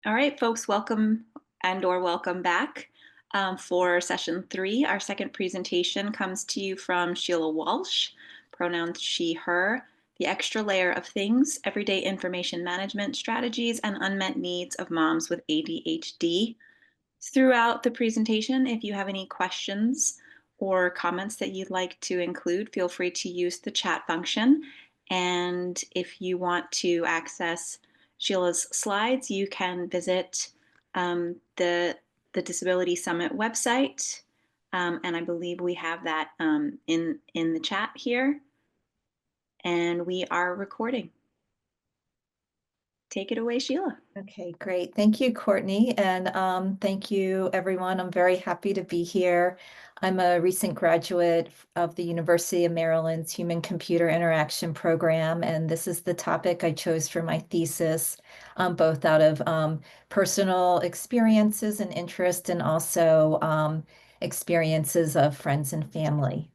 All right, folks, welcome and/or welcome back for session 3. Our second presentation comes to you from Sheila Walsh, pronouns she, her, the extra layer of things, everyday information management strategies, and unmet needs of moms with ADHD. Throughout the presentation, if you have any questions or comments that you'd like to include, feel free to use the chat function. And if you want to access Sheila's slides, you can visit the Disability Summit website. And I believe we have that in the chat here. And we are recording. Take it away, Sheila. Okay, great. Thank you, Courtney. And thank you, everyone. I'm very happy to be here. I'm a recent graduate of the University of Maryland's Human-Computer Interaction program, and this is the topic I chose for my thesis, both out of personal experiences and interest and also experiences of friends and family.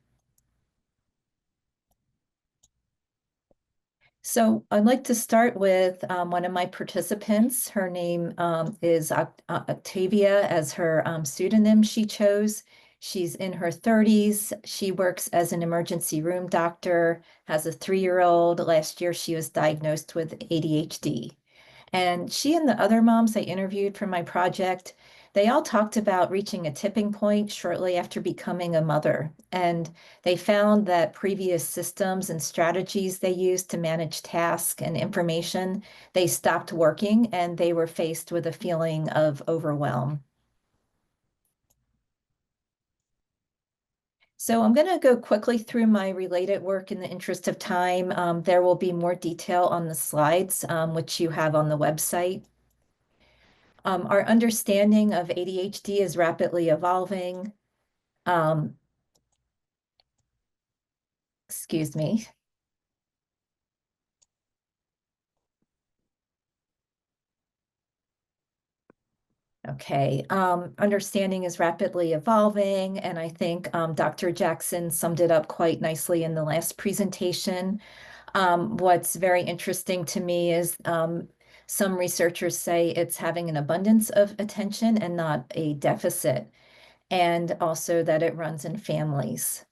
So I'd like to start with one of my participants. Her name is Octavia as her pseudonym she chose. She's in her 30s. She works as an emergency room doctor, has a 3-year-old. Last year, she was diagnosed with ADHD. And she and the other moms I interviewed for my project, they all talked about reaching a tipping point shortly after becoming a mother. And they found that previous systems and strategies they used to manage tasks and information, they stopped working and they were faced with a feeling of overwhelm. So I'm going to go quickly through my related work in the interest of time. There will be more detail on the slides, which you have on the website. Our understanding of ADHD is rapidly evolving. Excuse me. Okay, understanding is rapidly evolving, and I think Dr. Jackson summed it up quite nicely in the last presentation. What's very interesting to me is some researchers say it's having an abundance of attention and not a deficit, and also that it runs in families.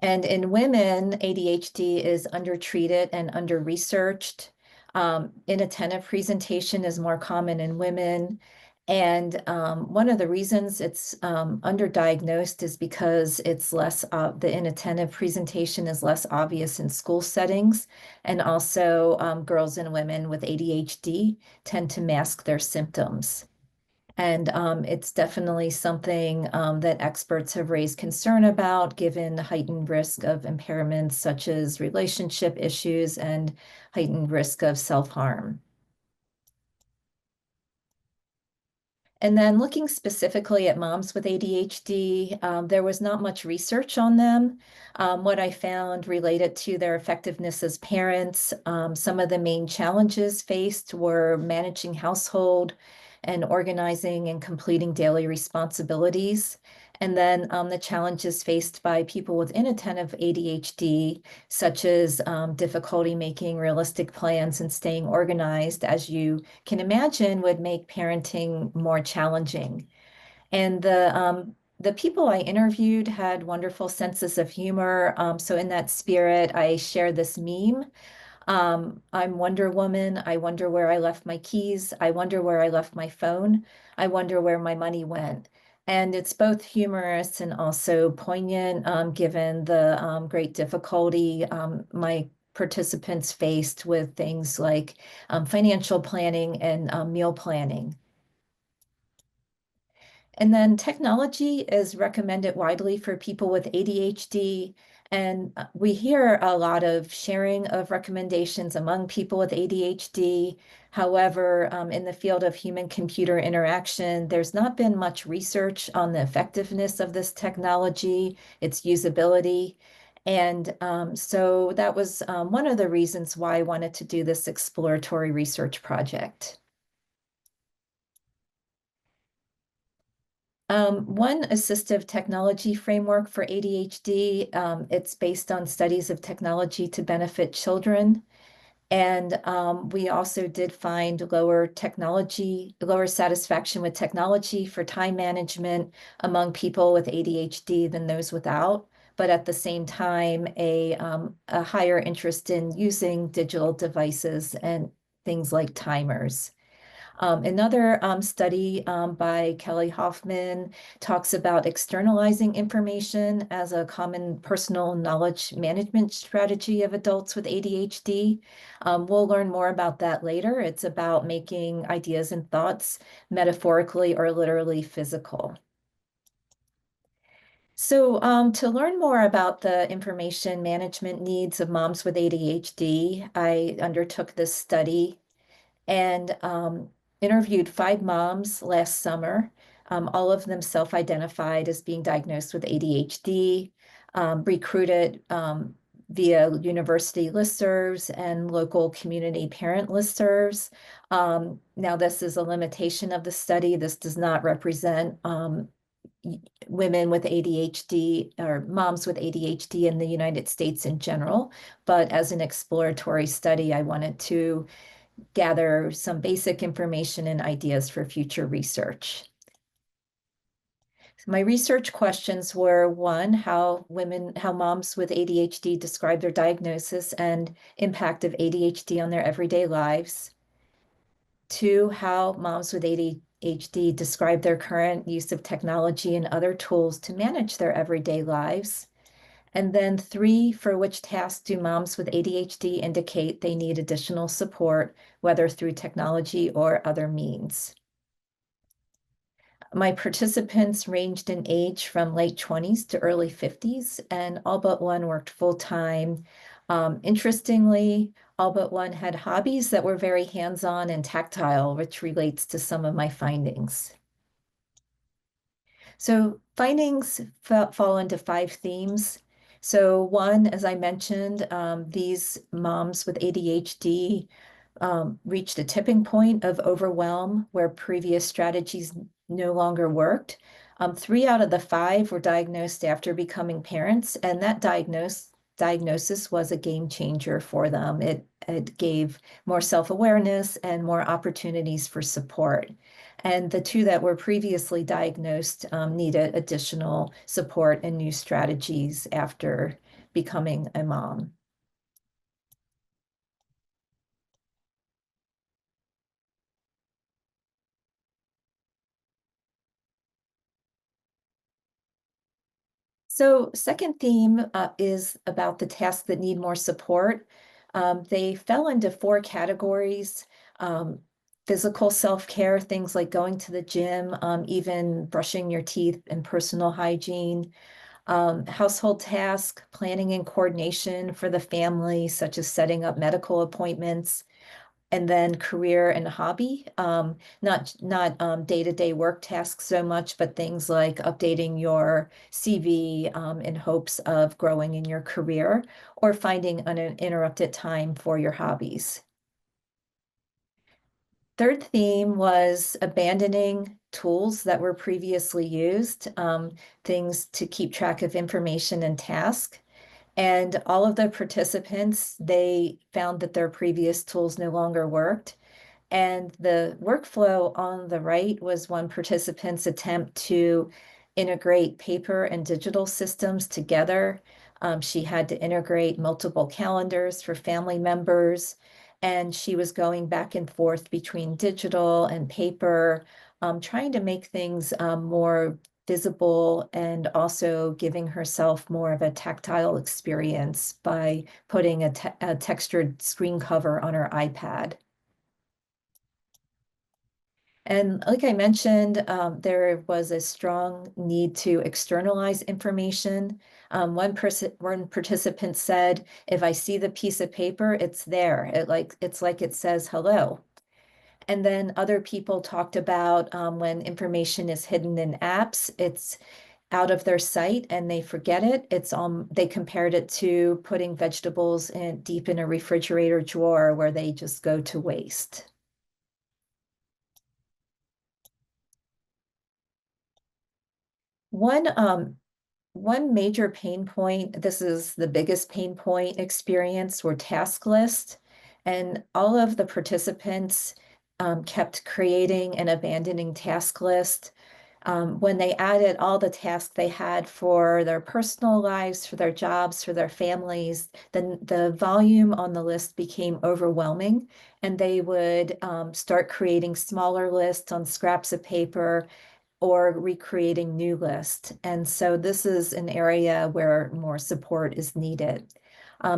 And in women, ADHD is undertreated and under-researched. Inattentive presentation is more common in women. And one of the reasons it's underdiagnosed is because it's less, the inattentive presentation is less obvious in school settings. And also girls and women with ADHD tend to mask their symptoms. And it's definitely something that experts have raised concern about, given the heightened risk of impairments such as relationship issues and heightened risk of self-harm. And then looking specifically at moms with ADHD, there was not much research on them. What I found related to their effectiveness as parents, some of the main challenges faced were managing household and organizing and completing daily responsibilities. And then the challenges faced by people with inattentive ADHD, such as difficulty making realistic plans and staying organized, as you can imagine, would make parenting more challenging. And the people I interviewed had wonderful senses of humor. So in that spirit, I share this meme. I'm Wonder Woman. I wonder where I left my keys. I wonder where I left my phone. I wonder where my money went. And it's both humorous and also poignant, given the great difficulty my participants faced with things like financial planning and meal planning. And then technology is recommended widely for people with ADHD. And we hear a lot of sharing of recommendations among people with ADHD. However, in the field of human-computer interaction, there's not been much research on the effectiveness of this technology, its usability. And so that was one of the reasons why I wanted to do this exploratory research project. One assistive technology framework for ADHD, it's based on studies of technology to benefit children. And we also did find lower satisfaction with technology for time management among people with ADHD than those without, but at the same time, a higher interest in using digital devices and things like timers. Another study by Kelly Hoffman talks about externalizing information as a common personal knowledge management strategy of adults with ADHD. We'll learn more about that later. It's about making ideas and thoughts metaphorically or literally physical. So to learn more about the information management needs of moms with ADHD, I undertook this study and interviewed 5 moms last summer. All of them self-identified as being diagnosed with ADHD, recruited via university listservs and local community parent listservs. Now, this is a limitation of the study. This does not represent women with ADHD or moms with ADHD in the United States in general, but as an exploratory study, I wanted to gather some basic information and ideas for future research. My research questions were: one, how moms with ADHD describe their diagnosis and impact of ADHD on their everyday lives. Two, how moms with ADHD describe their current use of technology and other tools to manage their everyday lives. And then three, for which tasks do moms with ADHD indicate they need additional support, whether through technology or other means? My participants ranged in age from late 20s to early 50s, and all but one worked full-time. Interestingly, all but one had hobbies that were very hands-on and tactile, which relates to some of my findings. So findings fall into 5 themes. So one, as I mentioned, these moms with ADHD reached a tipping point of overwhelm where previous strategies no longer worked. 3 out of the 5 were diagnosed after becoming parents, and that diagnosis was a game changer for them. It gave more self-awareness and more opportunities for support. And the 2 that were previously diagnosed needed additional support and new strategies after becoming a mom. So second theme is about the tasks that need more support. They fell into 4 categories. Physical self-care, things like going to the gym, even brushing your teeth and personal hygiene. Household tasks, planning and coordination for the family, such as setting up medical appointments, and then career and hobby, not day-to-day work tasks so much, but things like updating your CV in hopes of growing in your career or finding uninterrupted time for your hobbies. Third theme was abandoning tools that were previously used, things to keep track of information and tasks. And all of the participants, they found that their previous tools no longer worked. And the workflow on the right was one participant's attempt to integrate paper and digital systems together. She had to integrate multiple calendars for family members, and she was going back and forth between digital and paper, trying to make things more visible and also giving herself more of a tactile experience by putting a textured screen cover on her iPad. And like I mentioned, there was a strong need to externalize information. One participant said, "If I see the piece of paper, it's there. It's like it says hello." And then other people talked about when information is hidden in apps, it's out of their sight and they forget it. They compared it to putting vegetables deep in a refrigerator drawer where they just go to waste. One major pain point, this is the biggest pain point experience, were task lists. And all of the participants kept creating and abandoning task lists. When they added all the tasks they had for their personal lives, for their jobs, for their families, then the volume on the list became overwhelming, and they would start creating smaller lists on scraps of paper or recreating new lists. And so this is an area where more support is needed.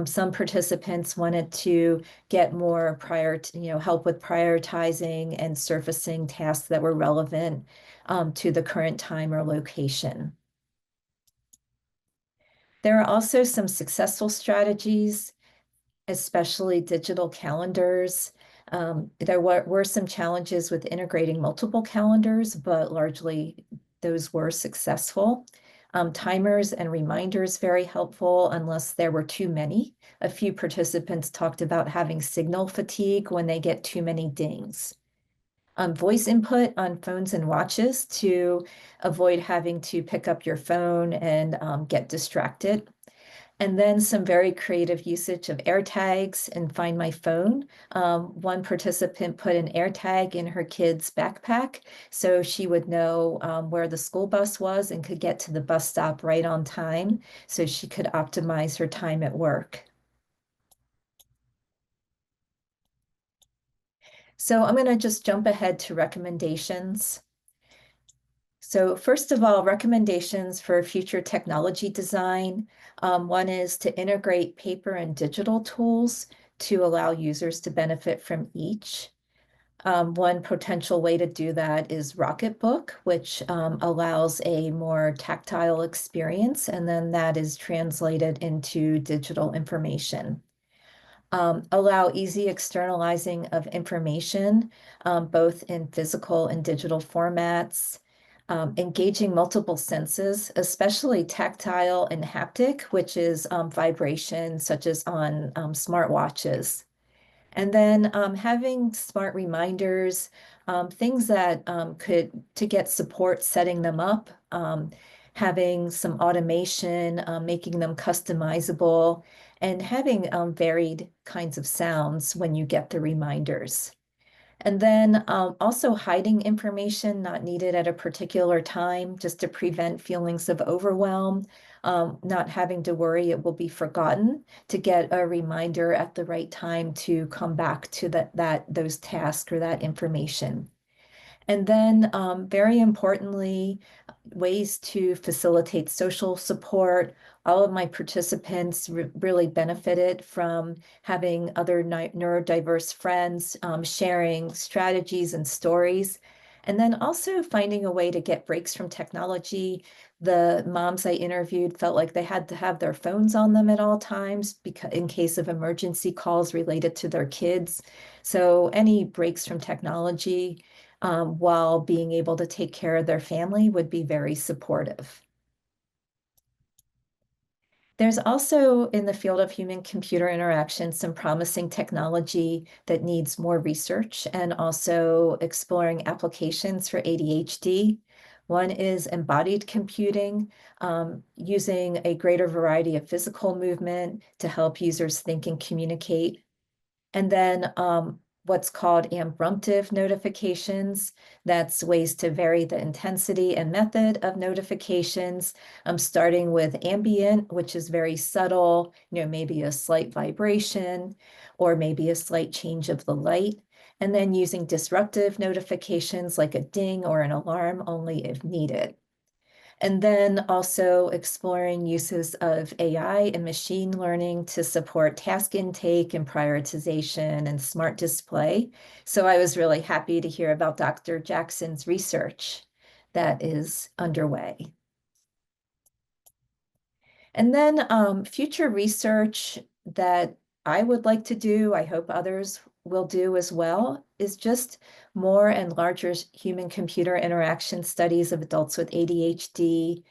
Some participants wanted to get more help with prioritizing and surfacing tasks that were relevant to the current time or location. There are also some successful strategies, especially digital calendars. There were some challenges with integrating multiple calendars, but largely those were successful. Timers and reminders very helpful unless there were too many. A few participants talked about having signal fatigue when they get too many dings. Voice input on phones and watches to avoid having to pick up your phone and get distracted. And then some very creative usage of AirTags and Find My Phone. One participant put an AirTag in her kid's backpack so she would know where the school bus was and could get to the bus stop right on time so she could optimize her time at work. So I'm going to just jump ahead to recommendations. So first of all, recommendations for future technology design. One is to integrate paper and digital tools to allow users to benefit from each. One potential way to do that is Rocketbook, which allows a more tactile experience, and then that is translated into digital information. Allow easy externalizing of information, both in physical and digital formats, engaging multiple senses, especially tactile and haptic, which is vibration, such as on smartwatches. And then having smart reminders, things that to get support setting them up, having some automation, making them customizable, and having varied kinds of sounds when you get the reminders. And then also hiding information not needed at a particular time just to prevent feelings of overwhelm, not having to worry it will be forgotten, to get a reminder at the right time to come back to those tasks or that information. And then very importantly, ways to facilitate social support. All of my participants really benefited from having other neurodiverse friends sharing strategies and stories. And then also finding a way to get breaks from technology. The moms I interviewed felt like they had to have their phones on them at all times because in case of emergency calls related to their kids. So any breaks from technology while being able to take care of their family would be very supportive. There's also in the field of human-computer interaction some promising technology that needs more research and also exploring applications for ADHD. One is embodied computing, using a greater variety of physical movement to help users think and communicate. And then what's called ambrumptive notifications. That's ways to vary the intensity and method of notifications, starting with ambient, which is very subtle, maybe a slight vibration or maybe a slight change of the light. And then using disruptive notifications like a ding or an alarm only if needed. And then also exploring uses of AI and machine learning to support task intake and prioritization and smart display. So I was really happy to hear about Dr. Jackson's research that is underway. And then future research that I would like to do, I hope others will do as well, is just more and larger human-computer interaction studies of adults with ADHD,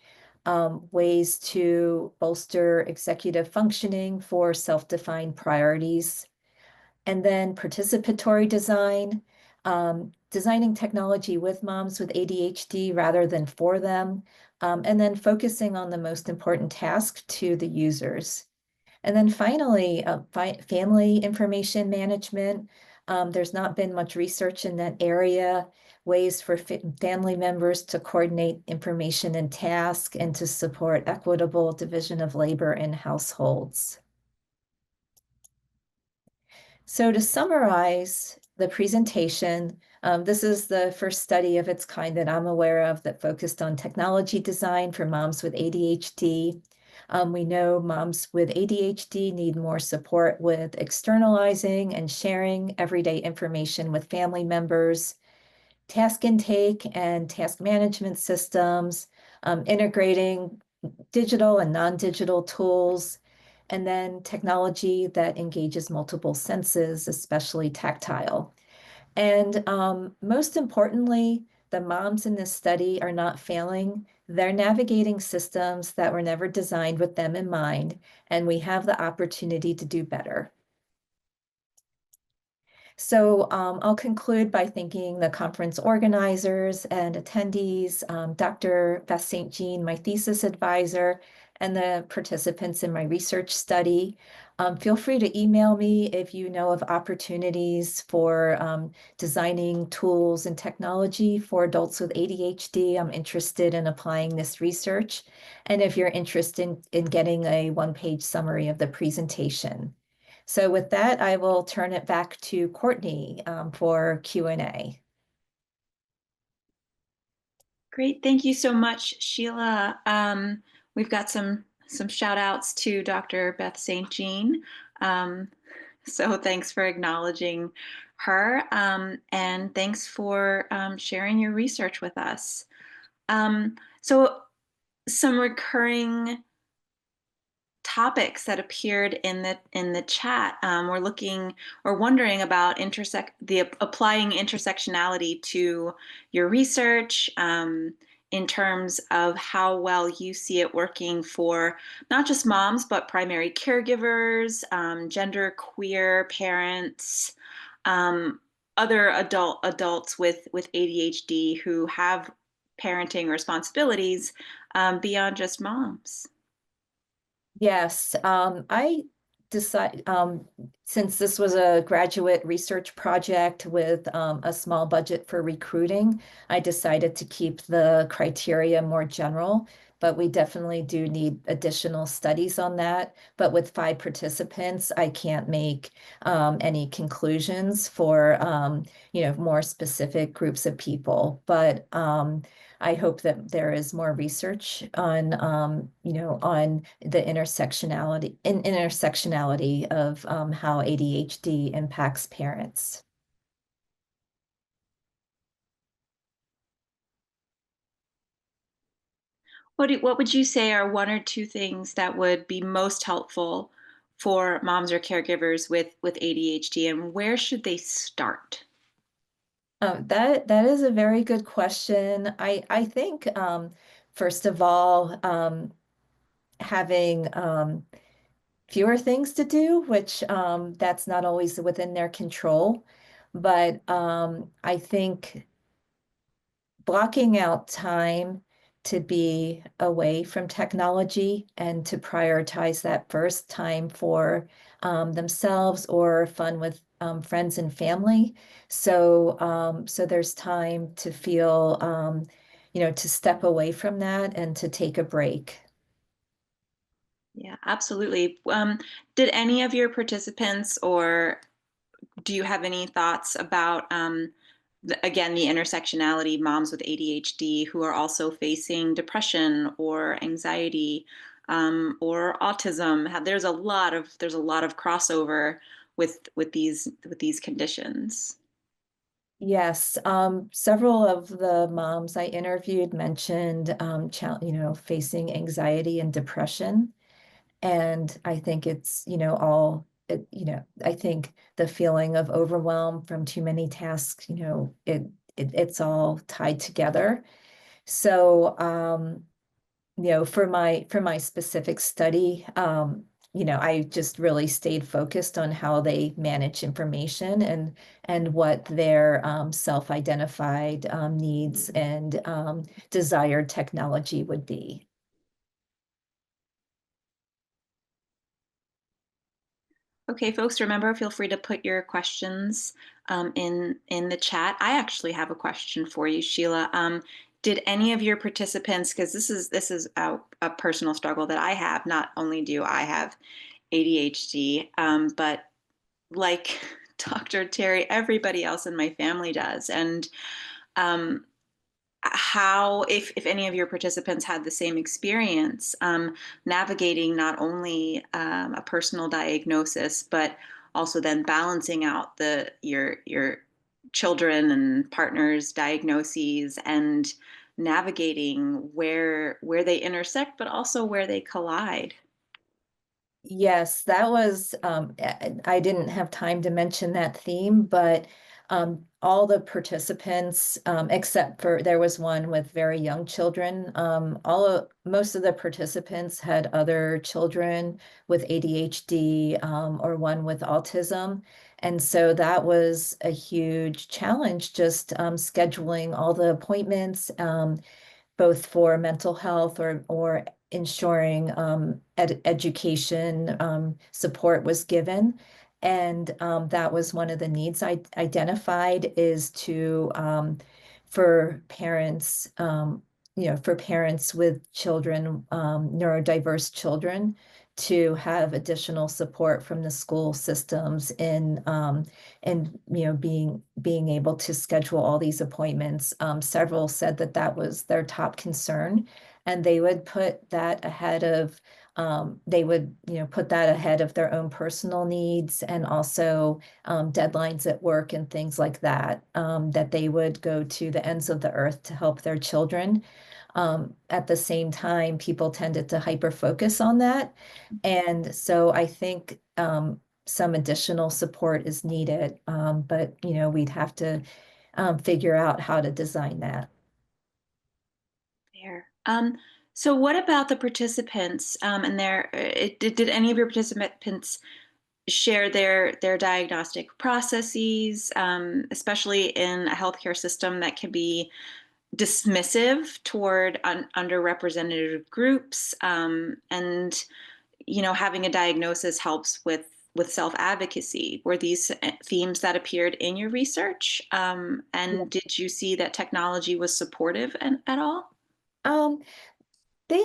ways to bolster executive functioning for self-defined priorities, and then participatory design, designing technology with moms with ADHD rather than for them, and then focusing on the most important task to the users. And then finally, family information management. There's not been much research in that area, ways for family members to coordinate information and tasks and to support equitable division of labor in households. So to summarize the presentation, this is the first study of its kind that I'm aware of that focused on technology design for moms with ADHD. We know moms with ADHD need more support with externalizing and sharing everyday information with family members, task intake and task management systems, integrating digital and non-digital tools, and then technology that engages multiple senses, especially tactile. And most importantly, the moms in this study are not failing. They're navigating systems that were never designed with them in mind, and we have the opportunity to do better. So I'll conclude by thanking the conference organizers and attendees, Dr. Beth St. Jean, my thesis advisor, and the participants in my research study. Feel free to email me if you know of opportunities for designing tools and technology for adults with ADHD. I'm interested in applying this research. And if you're interested in getting a one-page summary of the presentation. So with that, I will turn it back to Courtney for Q&A. Great. Thank you so much, Sheila. We've got some shout outs to Dr. Beth St. Jean. So thanks for acknowledging her, and thanks for sharing your research with us. So some recurring topics that appeared in the chat. We're wondering about applying intersectionality to your research, in terms of how well you see it working for not just moms but primary caregivers, gender queer parents, other adults with ADHD who have parenting responsibilities, beyond just moms. Yes, I decided, since this was a graduate research project with a small budget for recruiting, I decided to keep the criteria more general, but we definitely do need additional studies on that. But with 5 participants, I can't make any conclusions for, more specific groups of people. But I hope that there is more research on, on the intersectionality of how ADHD impacts parents. What would you say are one or two things that would be most helpful for moms or caregivers with ADHD, and where should they start? That is a very good question. I think first of all, having fewer things to do, which that's not always within their control. But I think blocking out time to be away from technology and to prioritize that first time for themselves or fun with friends and family. So there's time to feel, to step away from that and to take a break. Yeah, absolutely. Did any of your participants, or do you have any thoughts about, again, the intersectionality, moms with ADHD who are also facing depression or anxiety, or autism? There's a lot of crossover with these conditions. Yes, several of the moms I interviewed mentioned, facing anxiety and depression. And I think it's, I think the feeling of overwhelm from too many tasks, it's all tied together. So, for my specific study, I just really stayed focused on how they manage information and what their self-identified needs and desired technology would be. Okay, folks, remember, feel free to put your questions in the chat. I actually have a question for you, Sheila. Did any of your participants, because this is a personal struggle that I have. Not only do I have ADHD, but like Dr. Terry, everybody else in my family does. And um, how, if any of your participants had the same experience, navigating not only a personal diagnosis, but also then balancing out your children and partners' diagnoses and navigating where they intersect, but also where they collide. Yes, that was, I didn't have time to mention that theme, but all the participants, except for there was one with very young children, most of the participants had other children with ADHD, or one with autism. And so that was a huge challenge, just scheduling all the appointments, both for mental health or ensuring education support was given. And that was one of the needs I identified is to for parents, for parents with children, neurodiverse children, to have additional support from the school systems in being able to schedule all these appointments. Several said that that was their top concern, and they would put that ahead of put that ahead of their own personal needs, and also deadlines at work and things like that, that they would go to the ends of the earth to help their children. At the same time, people tended to hyper focus on that. And so I think some additional support is needed, but we'd have to figure out how to design that. There. So what about the participants, and did any of your participants share their diagnostic processes, especially in a healthcare system that can be dismissive toward underrepresented groups, and having a diagnosis helps with self-advocacy. Were these themes that appeared in your research? Yeah. And did you see that technology was supportive at all? Um, they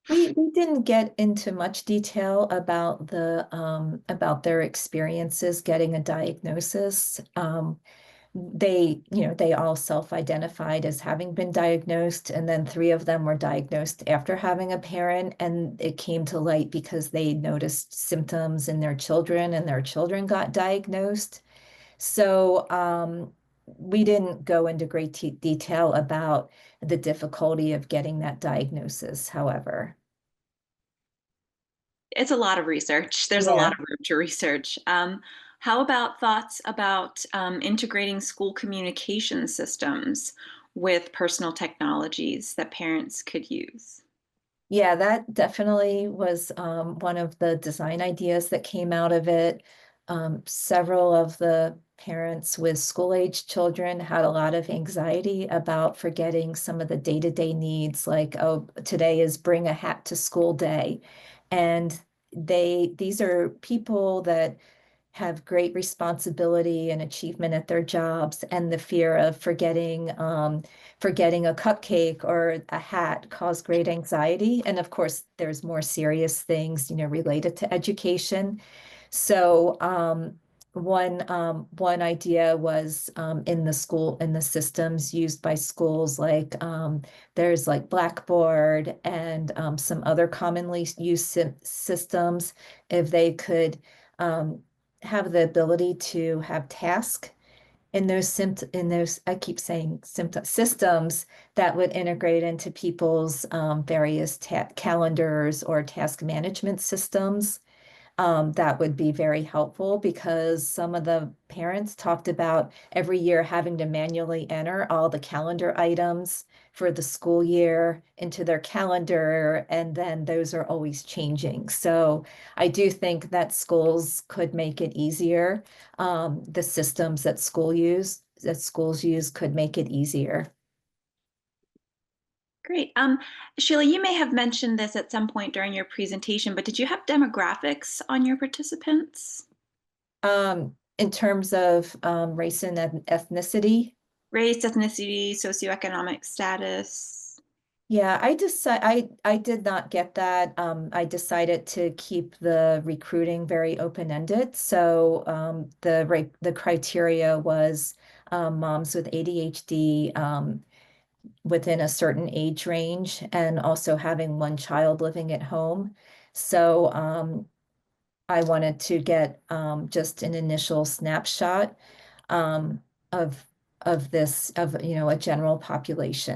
we didn't get into much detail about about their experiences getting a diagnosis. They all self-identified as having been diagnosed, and then three of them were diagnosed after having a parent, and it came to light because they noticed symptoms in their children, and their children got diagnosed. So we didn't go into great detail about the difficulty of getting that diagnosis, however. It's a lot of research. There's a lot Yeah. of room to research. How about thoughts about integrating school communication systems with personal technologies that parents could use? Yeah, that definitely was one of the design ideas that came out of it. Several of the parents with school-age children had a lot of anxiety about forgetting some of the day-to-day needs, like, oh, today is bring a hat to school day. And these are people that have great responsibility and achievement at their jobs, and the fear of forgetting a cupcake or a hat cause great anxiety. And of course, there's more serious things, related to education. So one idea was, in the systems used by schools, like there's like Blackboard and some other commonly used systems, if they could um, have the ability to have task in those, I keep saying symptom systems, that would integrate into people's various ta calendars or task management systems. That would be very helpful, because some of the parents talked about every year having to manually enter all the calendar items for the school year into their calendar, and then those are always changing. So I do think that schools could make it easier. The systems that schools use could make it easier. Great. Sheila, you may have mentioned this at some point during your presentation, but did you have demographics on your participants? In terms of race and ethnicity. Race, ethnicity, socioeconomic status? Yeah, I did not get that. I decided to keep the recruiting very open-ended. So the criteria was moms with ADHD within a certain age range and also having one child living at home. So I wanted to get just an initial snapshot um, of of this of a general population.